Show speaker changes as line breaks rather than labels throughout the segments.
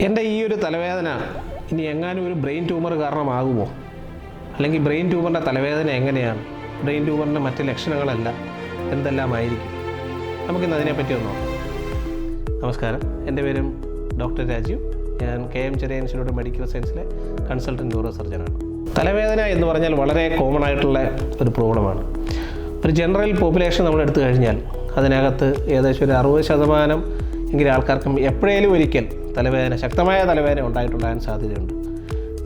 എൻ്റെ ഈ ഒരു തലവേദന ഇനി എങ്ങാനും ഒരു ബ്രെയിൻ ട്യൂമർ കാരണമാകുമോ? അല്ലെങ്കിൽ ബ്രെയിൻ ട്യൂമറിൻ്റെ തലവേദന എങ്ങനെയാണ്? ബ്രെയിൻ ട്യൂമറിൻ്റെ മറ്റ് ലക്ഷണങ്ങളല്ല എന്തെല്ലാമായിരിക്കും? നമുക്കിന്ന് അതിനെപ്പറ്റി ഒന്ന് നോക്കാം. നമസ്കാരം, എൻ്റെ പേരും ഡോക്ടർ രാജീവ്. ഞാൻ KM ചെറിയ ഇൻസ്റ്റിറ്റ്യൂട്ട് മെഡിക്കൽ സയൻസിലെ കൺസൾട്ടൻറ്റ് ന്യൂറോ സർജനാണ്. തലവേദന എന്ന് പറഞ്ഞാൽ വളരെ കോമൺ ആയിട്ടുള്ള ഒരു പ്രോബ്ലമാണ്. ഒരു ജനറൽ പോപ്പുലേഷൻ നമ്മൾ എടുത്തു കഴിഞ്ഞാൽ അതിനകത്ത് ഏകദേശം ഒരു 60% എങ്കിലും ആൾക്കാർക്കും എപ്പോഴേലും ഒരിക്കൽ തലവേദന, ശക്തമായ തലവേദന ഉണ്ടായിട്ടുണ്ടാകാൻ സാധ്യതയുണ്ട്.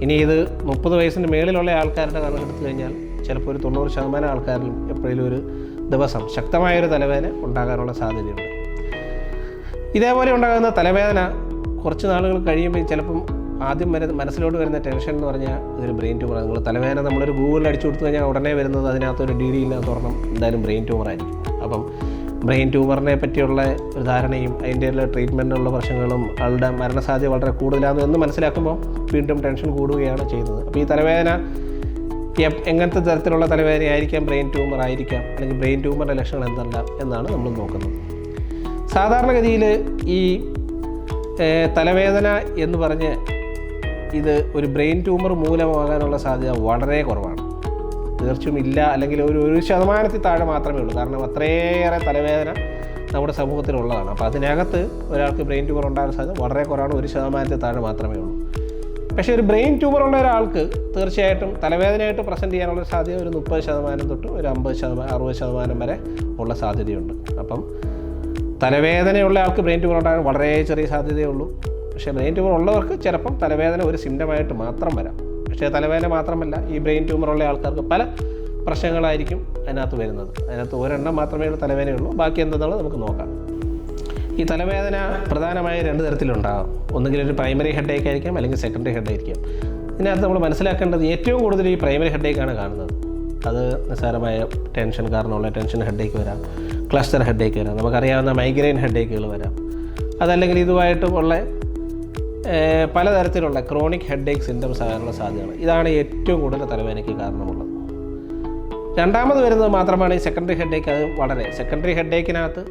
ഇനി ഇത് 30 വയസ്സിന് മേളിലുള്ള ആൾക്കാരുടെ കണക്കെടുത്തു കഴിഞ്ഞാൽ ചിലപ്പോൾ ഒരു 90% ആൾക്കാരിലും എപ്പോഴേലും ഒരു ദിവസം ശക്തമായൊരു തലവേദന ഉണ്ടാകാനുള്ള സാധ്യതയുണ്ട്. ഇതേപോലെ ഉണ്ടാകുന്ന തലവേദന കുറച്ച് നാളുകൾ കഴിയുമ്പോൾ ചിലപ്പം ആദ്യം മനസ്സിലോട്ട് വരുന്ന ടെൻഷൻ എന്ന് പറഞ്ഞാൽ ഇതൊരു ബ്രെയിൻ ട്യൂമറാണ്. നിങ്ങൾ തലവേദന നമ്മളൊരു ഗൂഗിളിൽ അടിച്ചു കൊടുത്തു കഴിഞ്ഞാൽ ഉടനെ വരുന്നത് അതിനകത്തൊരു DD ഇല്ലാത്ത ഒരെണ്ണം എന്തായാലും ബ്രെയിൻ ട്യൂമറായിരിക്കും. അപ്പം ബ്രെയിൻ ട്യൂമറിനെ പറ്റിയുള്ള ഒരു ധാരണയും അതിൻ്റെ ട്രീറ്റ്മെൻറ്റിനുള്ള പ്രശ്നങ്ങളും ആളുടെ മരണസാധ്യത വളരെ കൂടുതലാണെന്ന് എന്ന് മനസ്സിലാക്കുമ്പോൾ വീണ്ടും ടെൻഷൻ കൂടുകയാണ് ചെയ്യുന്നത്. അപ്പോൾ ഈ തലവേദന എങ്ങനത്തെ തരത്തിലുള്ള തലവേദന ആയിരിക്കാം? ബ്രെയിൻ ട്യൂമർ ആയിരിക്കാം, അല്ലെങ്കിൽ ബ്രെയിൻ ട്യൂമറിൻ്റെ ലക്ഷണങ്ങൾ എന്തെല്ലാം എന്നാണ് നമ്മൾ നോക്കുന്നത്. സാധാരണഗതിയിൽ ഈ തലവേദന എന്ന് പറഞ്ഞ് ഇത് ഒരു ബ്രെയിൻ ട്യൂമർ മൂലമാകാനുള്ള സാധ്യത വളരെ കുറവാണ്. തീർച്ചയായും ഇല്ല, അല്ലെങ്കിൽ ഒരു 1% താഴെ മാത്രമേ ഉള്ളൂ. കാരണം അത്രയേറെ തലവേദന നമ്മുടെ സമൂഹത്തിലുള്ളതാണ്. അപ്പോൾ അതിനകത്ത് ഒരാൾക്ക് ബ്രെയിൻ ട്യൂമർ ഉണ്ടാകാൻ സാധ്യത വളരെ കുറവാണ്, 1% താഴെ മാത്രമേ ഉള്ളൂ. പക്ഷേ ഒരു ബ്രെയിൻ ട്യൂമർ ഉള്ള ഒരാൾക്ക് തീർച്ചയായിട്ടും തലവേദനയായിട്ട് പ്രസൻറ്റ് ചെയ്യാനുള്ള സാധ്യത ഒരു 30% തൊട്ട് ഒരു 50-60% വരെ ഉള്ള സാധ്യതയുണ്ട്. അപ്പം തലവേദനയുള്ള ആൾക്ക് ബ്രെയിൻ ട്യൂമർ ഉണ്ടാകാൻ വളരെ ചെറിയ സാധ്യതയേ ഉള്ളൂ. പക്ഷേ ബ്രെയിൻ ട്യൂമർ ഉള്ളവർക്ക് ചിലപ്പം തലവേദന ഒരു സിംറ്റമായിട്ട് മാത്രം വരാം. പക്ഷേ തലവേദന മാത്രമല്ല, ഈ ബ്രെയിൻ ട്യൂമർ ഉള്ള ആൾക്കാർക്ക് പല പ്രശ്നങ്ങളായിരിക്കും അതിനകത്ത് വരുന്നത്. അതിനകത്ത് ഒരെണ്ണം മാത്രമേ തലവേദനയുള്ളൂ, ബാക്കി എന്താണെന്നുള്ളത് നമുക്ക് നോക്കാം. ഈ തലവേദന പ്രധാനമായും 2 തരത്തിലുണ്ടാകും. ഒന്നുകിൽ ഒരു പ്രൈമറി ഹെഡേക്ക് ആയിരിക്കാം, അല്ലെങ്കിൽ സെക്കൻഡറി ഹെഡേക്ക് ആയിരിക്കാം. ഇതിനകത്ത് നമ്മൾ മനസ്സിലാക്കേണ്ടത് ഏറ്റവും കൂടുതൽ ഈ പ്രൈമറി ഹെഡേക്കാണ് കാണുന്നത്. അത് നിസ്സാരമായ ടെൻഷൻ കാരണമുള്ള ടെൻഷൻ ഹെഡേക്ക് വരാം, ക്ലസ്റ്റർ ഹെഡേക്ക് വരാം, നമുക്കറിയാവുന്ന മൈഗ്രെയിൻ ഹെഡേക്കുകൾ വരാം. അതല്ലെങ്കിൽ ഇതുമായിട്ടും ഉള്ള പലതരത്തിലുള്ള ക്രോണിക് ഹെഡേക്ക് സിംറ്റംസ് ആകാനുള്ള സാധ്യതയാണ്. ഇതാണ് ഏറ്റവും കൂടുതൽ തലവേദനയ്ക്ക് കാരണമുള്ളത്. രണ്ടാമത് വരുന്നത് മാത്രമാണ് ഈ സെക്കൻഡറി ഹെഡേക്ക്. അത് വളരെ സെക്കൻഡറി ഹെഡേക്കിനകത്ത്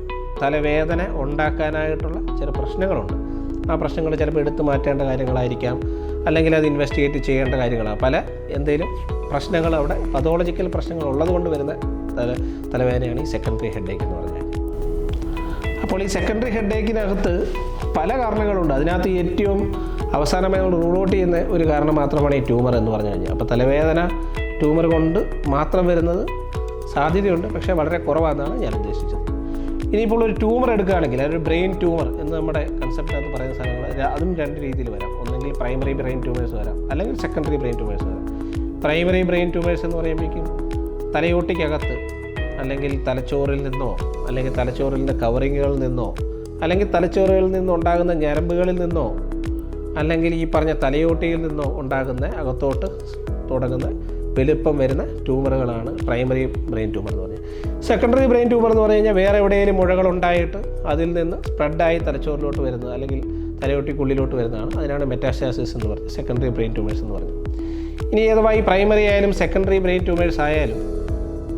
തലവേദന ഉണ്ടാക്കാനായിട്ടുള്ള ചില പ്രശ്നങ്ങളുണ്ട്. ആ പ്രശ്നങ്ങൾ ചിലപ്പോൾ എടുത്തു മാറ്റേണ്ട കാര്യങ്ങളായിരിക്കാം, അല്ലെങ്കിൽ അത് ഇൻവെസ്റ്റിഗേറ്റ് ചെയ്യേണ്ട കാര്യങ്ങളാണ്. പല എന്തെങ്കിലും പ്രശ്നങ്ങൾ അവിടെ പതോളജിക്കൽ പ്രശ്നങ്ങൾ ഉള്ളതുകൊണ്ട് വരുന്ന തലവേദനയാണ് ഈ സെക്കൻഡറി ഹെഡേക്ക് എന്ന് പറഞ്ഞാൽ. അപ്പോൾ ഈ സെക്കൻഡറി ഹെഡേക്കിനകത്ത് പല കാരണങ്ങളുണ്ട്. അതിനകത്ത് ഏറ്റവും അവസാനമായി നമ്മൾ റൂൾ ഔട്ട് ചെയ്യുന്ന ഒരു കാരണം മാത്രമാണ് ഈ ട്യൂമർ എന്ന് പറഞ്ഞു കഴിഞ്ഞാൽ. അപ്പോൾ തലവേദന ട്യൂമർ കൊണ്ട് മാത്രം വരുന്നത് സാധ്യതയുണ്ട്, പക്ഷേ വളരെ കുറവാണെന്നാണ് ഞാൻ ഉദ്ദേശിച്ചത്. ഇനിയിപ്പോൾ ഒരു ട്യൂമർ എടുക്കുകയാണെങ്കിൽ അതൊരു ബ്രെയിൻ ട്യൂമർ എന്ന് നമ്മുടെ കൺസെപ്റ്റിനകത്ത് പറയുന്ന സാധനങ്ങൾ അതും 2 രീതിയിൽ വരാം. ഒന്നെങ്കിൽ പ്രൈമറി ബ്രെയിൻ ട്യൂമേഴ്സ് വരാം, അല്ലെങ്കിൽ സെക്കൻഡറി ബ്രെയിൻ ട്യൂമേഴ്സ് വരാം. പ്രൈമറി ബ്രെയിൻ ട്യൂമേഴ്സ് എന്ന് പറയുമ്പോഴേക്കും തലയോട്ടിക്കകത്ത്, അല്ലെങ്കിൽ തലച്ചോറിൽ നിന്നോ, അല്ലെങ്കിൽ തലച്ചോറിൻ്റെ കവറിങ്ങുകളിൽ നിന്നോ, അല്ലെങ്കിൽ തലച്ചോറുകളിൽ നിന്നുണ്ടാകുന്ന ഞരമ്പുകളിൽ നിന്നോ, അല്ലെങ്കിൽ ഈ പറഞ്ഞ തലയോട്ടിയിൽ നിന്നോ ഉണ്ടാകുന്ന അകത്തോട്ട് തുടങ്ങുന്ന വലുപ്പം വരുന്ന ട്യൂമറുകളാണ് പ്രൈമറി ബ്രെയിൻ ട്യൂമർ എന്ന് പറഞ്ഞാൽ. സെക്കൻഡറി ബ്രെയിൻ ട്യൂമർ എന്ന് പറഞ്ഞു കഴിഞ്ഞാൽ വേറെ എവിടെയെങ്കിലും മുഴകളുണ്ടായിട്ട് അതിൽ നിന്ന് സ്പ്രെഡായി തലച്ചോറിലോട്ട് വരുന്നത്, അല്ലെങ്കിൽ തലയോട്ടിക്കുള്ളിലോട്ട് വരുന്നതാണ്. അതിനാണ് മെറ്റാസ്റ്റാസിസ് എന്ന് പറയുന്നത്, സെക്കൻഡറി ബ്രെയിൻ ട്യൂമേഴ്സ് എന്ന് പറയുന്നത്. ഇനി അഥവാ ഈ പ്രൈമറി ആയാലും സെക്കൻഡറി ബ്രെയിൻ ട്യൂമേഴ്സ് ആയാലും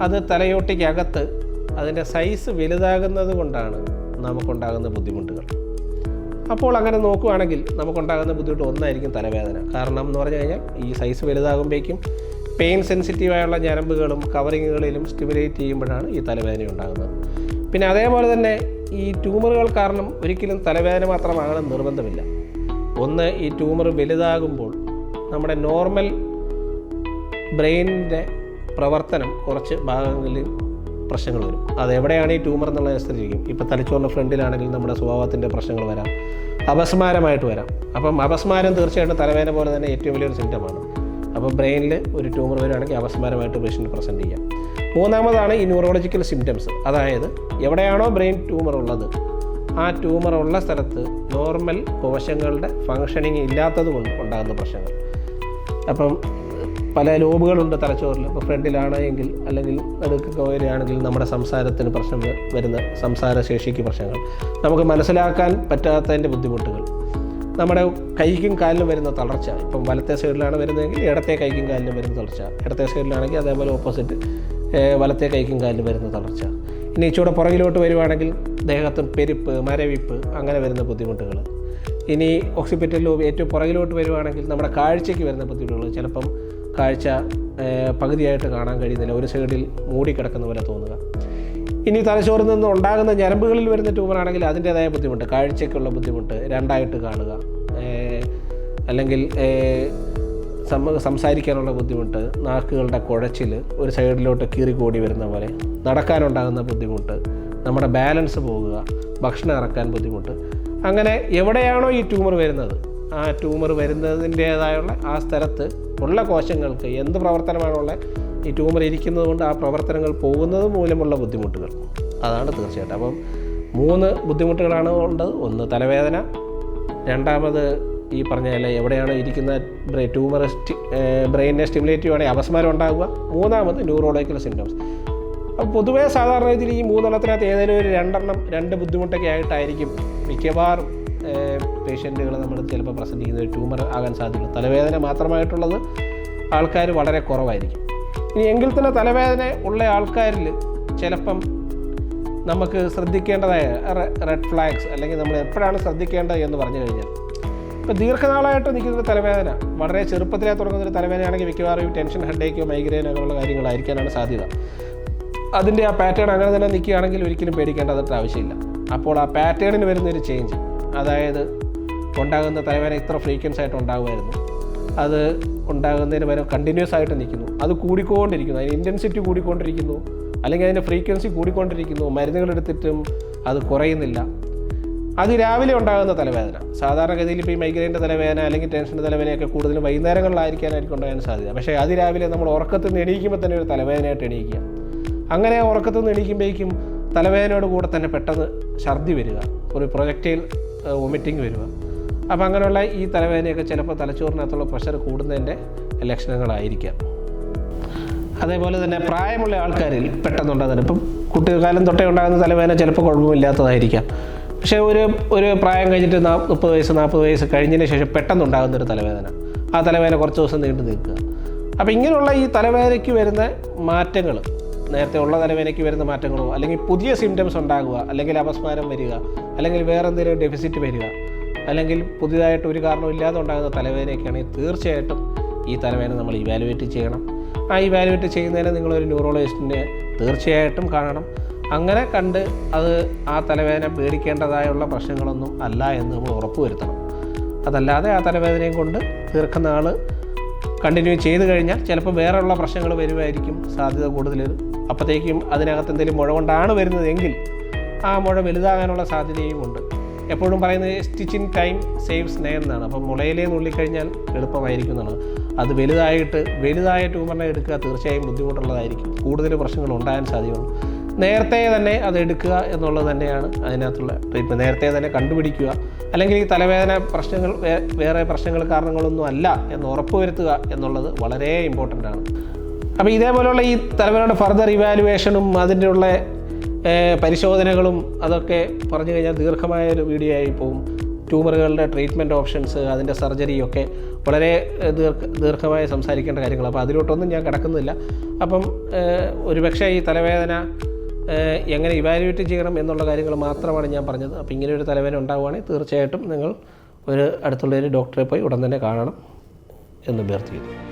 അത് തലയോട്ടിക്കകത്ത് അതിൻ്റെ സൈസ് വലുതാകുന്നത് കൊണ്ടാണ് നമുക്കുണ്ടാകുന്ന ബുദ്ധിമുട്ടുകൾ. അപ്പോൾ അങ്ങനെ നോക്കുകയാണെങ്കിൽ നമുക്കുണ്ടാകുന്ന ബുദ്ധിമുട്ട് ഒന്നായിരിക്കും തലവേദന. കാരണം എന്ന് പറഞ്ഞു കഴിഞ്ഞാൽ ഈ സൈസ് വലുതാകുമ്പോഴേക്കും പെയിൻ സെൻസിറ്റീവായുള്ള ഞരമ്പുകളും കവറിങ്ങുകളിലും സ്റ്റിമുലേറ്റ് ചെയ്യുമ്പോഴാണ് ഈ തലവേദന ഉണ്ടാകുന്നത്. പിന്നെ അതേപോലെ തന്നെ ഈ ട്യൂമറുകൾ കാരണം ഒരിക്കലും തലവേദന മാത്രമാകണം നിർബന്ധമില്ല. ഒന്ന്, ഈ ട്യൂമർ വലുതാകുമ്പോൾ നമ്മുടെ നോർമൽ ബ്രെയിനിൻ്റെ പ്രവർത്തനം കുറച്ച് ഭാഗങ്ങളിൽ പ്രശ്നങ്ങൾ വരും. അതെവിടെയാണ് ഈ ട്യൂമർ എന്നുള്ള സ്ഥിതിക്കും. ഇപ്പോൾ തലച്ചോറിൻ്റെ ഫ്രണ്ടിലാണെങ്കിൽ നമ്മുടെ സ്വഭാവത്തിൻ്റെ പ്രശ്നങ്ങൾ വരാം, അപസ്മാരമായിട്ട് വരാം. അപ്പം അപസ്മാരം തീർച്ചയായിട്ടും തലവേദന പോലെ തന്നെ ഏറ്റവും വലിയൊരു സിംറ്റമാണ്. അപ്പോൾ ബ്രെയിനിൽ ഒരു ട്യൂമർ വരികയാണെങ്കിൽ അപസ്മാരമായിട്ട് പേഷ്യൻ്റ് പ്രസൻറ്റ് ചെയ്യാം. മൂന്നാമതാണ് ഈ ന്യൂറോളജിക്കൽ സിംറ്റംസ്. അതായത് എവിടെയാണോ ബ്രെയിൻ ട്യൂമർ ഉള്ളത് ആ ട്യൂമർ ഉള്ള സ്ഥലത്ത് നോർമൽ കോശങ്ങളുടെ ഫങ്ഷനിങ് ഇല്ലാത്തത് കൊണ്ട് ഉണ്ടാകുന്ന പ്രശ്നങ്ങൾ. അപ്പം പല ലോബുകളുണ്ട് തലച്ചോറിൽ. ഇപ്പോൾ ഫ്രണ്ടിലാണെങ്കിൽ, അല്ലെങ്കിൽ നടുക്കൊക്കെ വരികയാണെങ്കിൽ നമ്മുടെ സംസാരത്തിന് പ്രശ്നം വരുന്ന സംസാരശേഷിക്ക് പ്രശ്നങ്ങൾ, നമുക്ക് മനസ്സിലാക്കാൻ പറ്റാത്തതിൻ്റെ ബുദ്ധിമുട്ടുകൾ, നമ്മുടെ കൈക്കും കാലിലും വരുന്ന തളർച്ച. ഇപ്പം വലത്തെ സൈഡിലാണ് വരുന്നതെങ്കിൽ ഇടത്തെ കൈക്കും കാലിലും വരുന്ന തളർച്ച, ഇടത്തെ സൈഡിലാണെങ്കിൽ അതേപോലെ ഓപ്പോസിറ്റ് വലത്തെ കൈക്കും കാലിലും വരുന്ന തളർച്ച. ഇനി ഇച്ചിരി പുറകിലോട്ട് വരുവാണെങ്കിൽ ദേഹത്തും പെരുപ്പ്, മരവിപ്പ്, അങ്ങനെ വരുന്ന ബുദ്ധിമുട്ടുകൾ. ഇനി ഓക്സിപിറ്റൽ ലോബ് ഏറ്റവും പുറകിലോട്ട് വരുവാണെങ്കിൽ നമ്മുടെ കാഴ്ചയ്ക്ക് വരുന്ന ബുദ്ധിമുട്ടുകൾ, ചിലപ്പം കാഴ്ച പകുതിയായിട്ട് കാണാൻ കഴിയുന്നില്ല, ഒരു സൈഡിൽ മൂടിക്കിടക്കുന്ന പോലെ തോന്നുക. ഇനി തലച്ചോറിൽ നിന്ന് ഉണ്ടാകുന്ന ഞരമ്പുകളിൽ വരുന്ന ട്യൂമറാണെങ്കിൽ അതിൻ്റേതായ ബുദ്ധിമുട്ട്, കാഴ്ചയ്ക്കുള്ള ബുദ്ധിമുട്ട്, രണ്ടായിട്ട് കാണുക, അല്ലെങ്കിൽ സംസാരിക്കാനുള്ള ബുദ്ധിമുട്ട്, നാക്കുകളുടെ കുഴച്ചിൽ, ഒരു സൈഡിലോട്ട് കീറിക്കൂടി വരുന്ന പോലെ, നടക്കാനുണ്ടാകുന്ന ബുദ്ധിമുട്ട്, നമ്മുടെ ബാലൻസ് പോകുക, ഭക്ഷണം ഇറക്കാൻ ബുദ്ധിമുട്ട്. അങ്ങനെ എവിടെയാണോ ഈ ട്യൂമർ വരുന്നത്, ആ ട്യൂമർ വരുന്നതിൻ്റേതായുള്ള ആ സ്ഥലത്ത് ഉള്ള കോശങ്ങൾക്ക് എന്ത് പ്രവർത്തനമാണുള്ള ഈ ട്യൂമർ ഇരിക്കുന്നത് കൊണ്ട് ആ പ്രവർത്തനങ്ങൾ പോകുന്നത് മൂലമുള്ള ബുദ്ധിമുട്ടുകൾ, അതാണ് തീർച്ചയായിട്ടും. അപ്പം 3 ബുദ്ധിമുട്ടുകളാണ് ഉള്ളത്. ഒന്ന് തലവേദന, രണ്ടാമത് ഈ പറഞ്ഞാൽ എവിടെയാണ് ഇരിക്കുന്ന ട്യൂമർ ബ്രെയിനെ സ്റ്റിമുലേറ്റീവ് ആണെങ്കിൽ അപസ്മാരം ഉണ്ടാകുക, മൂന്നാമത് ന്യൂറോളജിക്കൽ സിംറ്റംസ്. അപ്പോൾ പൊതുവേ സാധാരണ രീതിയിൽ ഈ 3 ഏതെങ്കിലും ഒരു 2 ബുദ്ധിമുട്ടൊക്കെ ആയിട്ടായിരിക്കും മിക്കവാറും പേഷ്യൻറ്റുകൾ നമ്മൾ ചിലപ്പോൾ പ്രസൻറ്റ് ചെയ്യുന്ന ഒരു ട്യൂമർ ആകാൻ സാധ്യതയുള്ളൂ. തലവേദന മാത്രമായിട്ടുള്ളത് ആൾക്കാർ വളരെ കുറവായിരിക്കും. ഇനി എങ്കിൽ തന്നെ തലവേദന ഉള്ള ആൾക്കാരിൽ ചിലപ്പം നമുക്ക് ശ്രദ്ധിക്കേണ്ടതായ റെഡ് ഫ്ലാഗ്സ്, അല്ലെങ്കിൽ നമ്മൾ എപ്പോഴാണ് ശ്രദ്ധിക്കേണ്ടത് എന്ന് പറഞ്ഞു കഴിഞ്ഞാൽ, ഇപ്പോൾ ദീർഘനാളായിട്ട് നിൽക്കുന്ന തലവേദന, വളരെ ചെറുപ്പത്തിലേ തുടങ്ങുന്നൊരു തലവേദനയാണെങ്കിൽ മിക്കവാറും ടെൻഷൻ, ഹെഡേക്കോ, മൈഗ്രെയിനോ അങ്ങനെയുള്ള കാര്യങ്ങളായിരിക്കാനാണ് സാധ്യത. അതിൻ്റെ ആ പാറ്റേൺ അങ്ങനെ തന്നെ നിൽക്കുകയാണെങ്കിൽ ഒരിക്കലും പേടിക്കേണ്ടതായിട്ട് ആവശ്യമില്ല. അപ്പോൾ ആ പാറ്റേണിന് വരുന്നൊരു ചേഞ്ച്, അതായത് ഉണ്ടാകുന്ന തലവേദന ഇത്ര ഫ്രീക്വൻസ് ആയിട്ട് ഉണ്ടാകുമായിരുന്നു, അത് ഉണ്ടാകുന്നതിന് പകരം കണ്ടിന്യൂസ് ആയിട്ട് നിൽക്കുന്നു, അത് കൂടിക്കൊണ്ടിരിക്കുന്നു, അതിന് ഇൻറ്റൻസിറ്റി കൂടിക്കൊണ്ടിരിക്കുന്നു, അല്ലെങ്കിൽ അതിൻ്റെ ഫ്രീക്വൻസി കൂടിക്കൊണ്ടിരിക്കുന്നു, മരുന്നുകൾ എടുത്തിട്ടും അത് കുറയുന്നില്ല. അത് രാവിലെ ഉണ്ടാകുന്ന തലവേദന, സാധാരണഗതിയിൽ ഇപ്പോൾ ഈ മൈഗ്രെയിൻ്റെ തലവേദന അല്ലെങ്കിൽ ടെൻഷൻ്റെ തലവേദനയൊക്കെ കൂടുതലും വൈകുന്നേരങ്ങളിലായിരിക്കാനായിരിക്കും ഉണ്ടാകാൻ സാധ്യത. പക്ഷേ അത് രാവിലെ നമ്മൾ ഉറക്കത്തിൽ നിന്ന് എണീക്കുമ്പോൾ തന്നെ ഒരു തലവേദനയായിട്ട് എണീക്കുക. അങ്ങനെ ഉറക്കത്തിൽ നിന്ന് എണീക്കുമ്പോഴേക്കും തലവേദനയോട് കൂടെ തന്നെ പെട്ടെന്ന് ഛർദി വരിക, ഒരു പ്രൊജക്റ്റൈൽ വൊമിറ്റിംഗ് വരിക. അപ്പോൾ അങ്ങനെയുള്ള ഈ തലവേദനയൊക്കെ ചിലപ്പോൾ തലച്ചോറിനകത്തുള്ള പ്രഷർ കൂടുന്നതിൻ്റെ ലക്ഷണങ്ങളായിരിക്കാം. അതേപോലെ തന്നെ പ്രായമുള്ള ആൾക്കാരിൽ പെട്ടെന്നുണ്ടാകുന്നത്, ഇപ്പം കുട്ടിക്കാലം തൊട്ടേ ഉണ്ടാകുന്ന തലവേദന ചിലപ്പോൾ കുഴപ്പമില്ലാത്തതായിരിക്കാം. പക്ഷേ ഒരു പ്രായം കഴിഞ്ഞിട്ട് 30 വയസ്സ് 40 വയസ്സ് കഴിഞ്ഞതിന് ശേഷം പെട്ടെന്നുണ്ടാകുന്നൊരു തലവേദന, ആ തലവേദന കുറച്ച് ദിവസം നീണ്ടു നിൽക്കുക. അപ്പോൾ ഇങ്ങനെയുള്ള ഈ തലവേദനയ്ക്ക് വരുന്ന മാറ്റങ്ങൾ, നേരത്തെ ഉള്ള തലവേദനയ്ക്ക് വരുന്ന മാറ്റങ്ങളോ, അല്ലെങ്കിൽ പുതിയ സിംറ്റംസ് ഉണ്ടാകുക, അല്ലെങ്കിൽ അപസ്മാരം വരിക, അല്ലെങ്കിൽ വേറെ എന്തെങ്കിലും ഡെഫിസിറ്റ് വരിക, അല്ലെങ്കിൽ പുതിയതായിട്ട് ഒരു കാരണമില്ലാതെ ഉണ്ടാകുന്ന തലവേദനയൊക്കെയാണെങ്കിൽ തീർച്ചയായിട്ടും ഈ തലവേദന നമ്മൾ ഇവാലുവേറ്റ് ചെയ്യണം. ആ ഇവാലുവേറ്റ് ചെയ്യുന്നതിന് നിങ്ങളൊരു ന്യൂറോളജിസ്റ്റിനെ തീർച്ചയായിട്ടും കാണണം. അങ്ങനെ കണ്ട് അത് ആ തലവേദന പേടിക്കേണ്ടതായുള്ള പ്രശ്നങ്ങളൊന്നും അല്ല എന്ന് നമ്മൾ ഉറപ്പുവരുത്തണം. അതല്ലാതെ ആ തലവേദനയും കൊണ്ട് ദീർഘനാൾ കണ്ടിന്യൂ ചെയ്ത് കഴിഞ്ഞാൽ ചിലപ്പോൾ വേറെയുള്ള പ്രശ്നങ്ങൾ വരുമായിരിക്കും സാധ്യത കൂടുതൽ. അപ്പോഴത്തേക്കും അതിനകത്ത് എന്തെങ്കിലും മുഴ കൊണ്ടാണ് വരുന്നതെങ്കിൽ ആ മുഴ വലുതാകാനുള്ള സാധ്യതയും ഉണ്ട്. എപ്പോഴും പറയുന്നത് സ്റ്റിച്ചിങ് ടൈം സേവ്സ് നെയിം എന്നാണ്. അപ്പം മുളയിലേ നുള്ളിക്കഴിഞ്ഞാൽ എളുപ്പമായിരിക്കും എന്നാണ്. അത് വലുതായ ട്യൂമറിനെ എടുക്കുക തീർച്ചയായും ബുദ്ധിമുട്ടുള്ളതായിരിക്കും, കൂടുതൽ പ്രശ്നങ്ങൾ ഉണ്ടാകാൻ സാധ്യതയുണ്ട്. നേരത്തെ തന്നെ അത് എടുക്കുക എന്നുള്ളത് തന്നെയാണ് അതിനകത്തുള്ള ട്രീറ്റ്മെൻറ്റ്. നേരത്തെ തന്നെ കണ്ടുപിടിക്കുക, അല്ലെങ്കിൽ ഈ തലവേദന പ്രശ്നങ്ങൾ വേറെ പ്രശ്നങ്ങൾ കാരണങ്ങളൊന്നും അല്ല എന്ന് ഉറപ്പുവരുത്തുക എന്നുള്ളത് വളരെ ഇമ്പോർട്ടൻ്റ് ആണ്. അപ്പോൾ ഇതേപോലെയുള്ള ഈ തലവേദനയുടെ ഫർദർ ഇവാലുവേഷനും അതിൻ്റെ ഉള്ള പരിശോധനകളും അതൊക്കെ പറഞ്ഞു കഴിഞ്ഞാൽ ദീർഘമായൊരു വീഡിയോ ആയി പോകും. ട്യൂമറുകളുടെ ട്രീറ്റ്മെൻറ്റ് ഓപ്ഷൻസ്, അതിൻ്റെ സർജറിയൊക്കെ വളരെ ദീർഘമായി സംസാരിക്കേണ്ട കാര്യങ്ങൾ. അപ്പോൾ അതിലോട്ടൊന്നും ഞാൻ കിടക്കുന്നില്ല. അപ്പം ഒരുപക്ഷെ ഈ തലവേദന എങ്ങനെ ഇവാലുവേറ്റ് ചെയ്യണം എന്നുള്ള കാര്യങ്ങൾ മാത്രമാണ് ഞാൻ പറഞ്ഞത്. അപ്പോൾ ഇങ്ങനെ ഒരു തലവേദന ഉണ്ടാവുകയാണെങ്കിൽ തീർച്ചയായിട്ടുള്ളൊരു ഡോക്ടറെ പോയി ഉടൻ തന്നെ കാണണം എന്ന് അഭ്യർത്ഥിക്കുന്നു.